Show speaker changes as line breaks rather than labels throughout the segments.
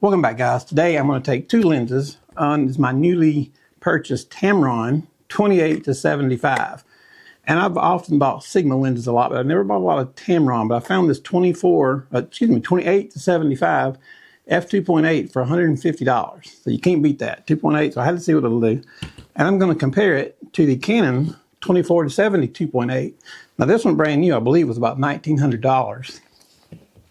Welcome back, guys. Today I'm going to take two lenses on this my newly purchased Tamron 28 to 75. And I've often bought Sigma lenses a lot, but I've never bought a lot of Tamron. But I found this 28 to 75 f2.8 for $150. So you can't beat that, 2.8. So I had to see what it'll do. And I'm going to compare it to the Canon 24 to 70 2.8. Now this one brand new, I believe, was about $1,900.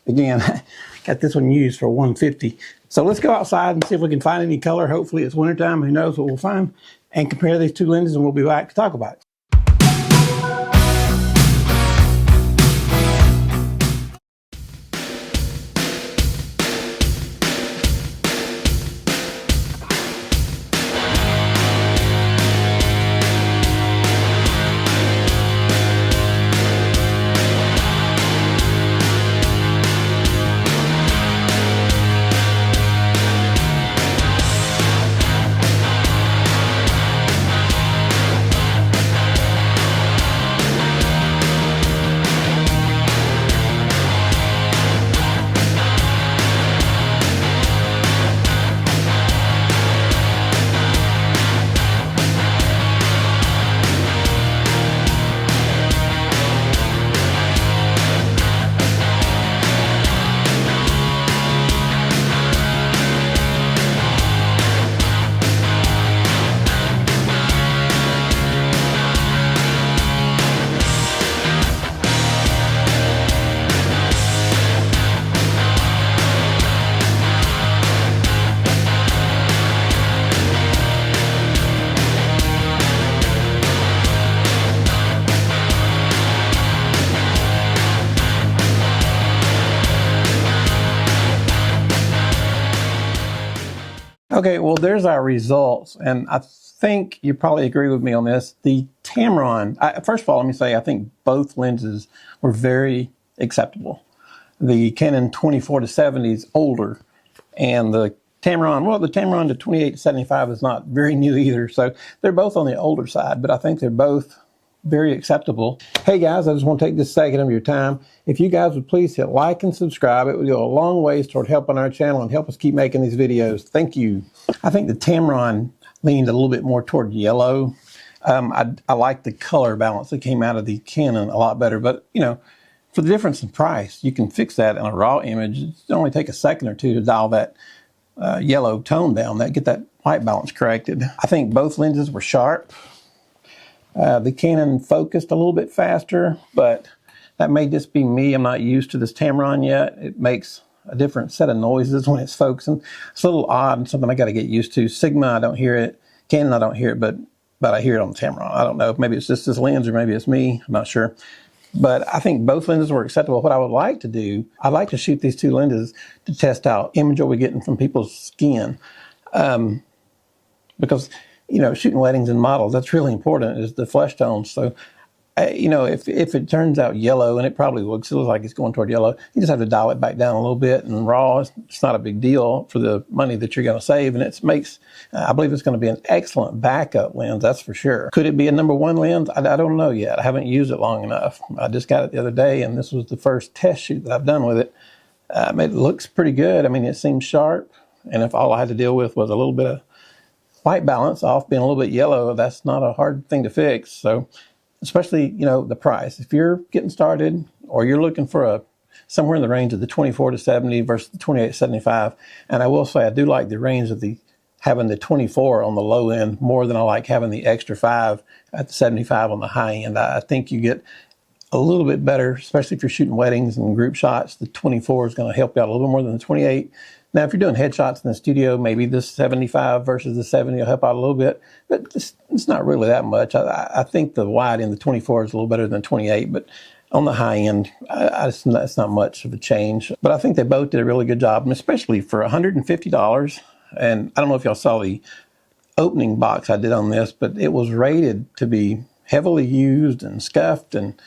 Again, got this one used for $150. So let's go outside and see if we can find any color. Hopefully it's wintertime. Who knows what we'll find. And compare these two lenses, and we'll be back to talk about it. Okay, well, there's our results, and I think you probably agree with me on this. The Tamron, first of all, let me say I think both lenses were very acceptable. The Canon 24 to 70 is older, and the Tamron, well, the Tamron to 28 to 75 is not very new either, so they're both on the older side, but I think they're both very acceptable. Hey guys, I just want to take this second of your time. If you guys would please hit like and subscribe, it would go a long ways toward helping our channel and help us keep making these videos. Thank you. I think the Tamron leaned a little bit more toward yellow. I like the color balance that came out of the Canon a lot better, but you know, for the difference in price, you can fix that in a raw image. It'll only take a second or two to dial that yellow tone down, get that white balance corrected. I think both lenses were sharp. The Canon focused a little bit faster, but that may just be me. I'm not used to this Tamron yet. It makes a different set of noises when it's focusing. It's a little odd and something I got to get used to. Sigma, I don't hear it. Canon, I don't hear it, but I hear it on the Tamron. I don't know. Maybe it's just this lens or maybe it's me. I'm not sure. But I think both lenses were acceptable. What I would like to do, I'd like to shoot these two lenses to test out image we're getting from people's skin. Because you know, shooting weddings and models, that's really important, is the flesh tones. So, you know, if it turns out yellow, and it probably looks like it's going toward yellow, you just have to dial it back down a little bit. And raw, it's not a big deal for the money that you're going to save. And it makes, I believe it's going to be an excellent backup lens, that's for sure. Could it be a #1 lens? I don't know yet. I haven't used it long enough. I just got it the other day, and this was the first test shoot that I've done with it. It looks pretty good. I mean, it seems sharp. And if all I had to deal with was a little bit of white balance off being a little bit yellow, that's not a hard thing to fix. So especially, you know, the price. If you're getting started or you're looking for somewhere in the range of the 24 to 70 versus the 28 to 75, and I will say I do like the range of having the 24 on the low end more than I like having the extra 5 at the 75 on the high end. I think you get a little bit better, especially if you're shooting weddings and group shots. The 24 is going to help you out a little bit more than the 28. Now, if you're doing headshots in the studio, maybe the 75 versus the 70 will help out a little bit, but it's not really that much. I think the wide end, the 24, is a little better than 28, but on the high end, it's not much of a change. But I think they both did a really good job, and especially for $150. And I don't know if y'all saw the opening box I did on this, but it was rated to be heavily used and scuffed, and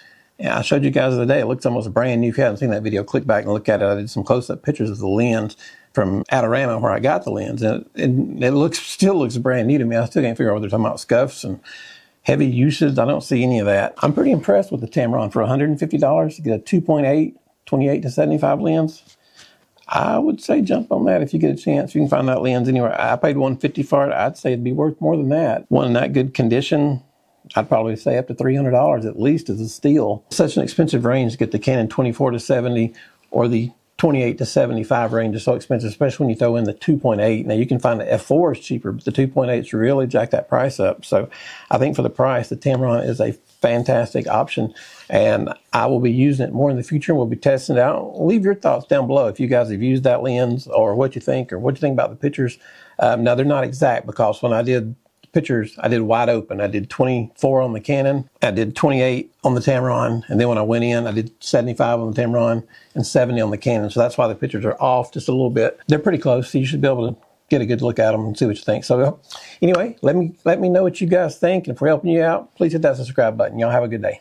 I showed you guys the other day. It looks almost brand new. If you haven't seen that video, click back and look at it. I did some close-up pictures of the lens from Adorama where I got the lens, and it still looks brand new to me. I still can't figure out whether they're talking about scuffs and heavy usage. I don't see any of that. I'm pretty impressed with the Tamron for $150 to get a 2.8, 28 to 75 lens. I would say jump on that if you get a chance. You can find that lens anywhere. I paid $150 for it. I'd say it'd be worth more than that. One in that good condition, I'd probably say up to $300 at least as a steal. Such an expensive range to get the Canon 24-70 or the 28 to 75 range is so expensive, especially when you throw in the 2.8. Now you can find the f4 is cheaper, but the 2.8's really jacked that price up. So I think for the price, the Tamron is a fantastic option, and I will be using it more in the future. We'll be testing it out. Leave your thoughts down below if you guys have used that lens, or what you think about the pictures. Now they're not exact, because when I did pictures, I did wide open. I did 24 on the Canon, I did 28 on the Tamron, and then when I went in, I did 75 on the Tamron and 70 on the Canon. So that's why the pictures are off just a little bit. They're pretty close, so you should be able to get a good look at them and see what you think. So anyway, let me know what you guys think, and if we're helping you out, please hit that subscribe button. Y'all have a good day.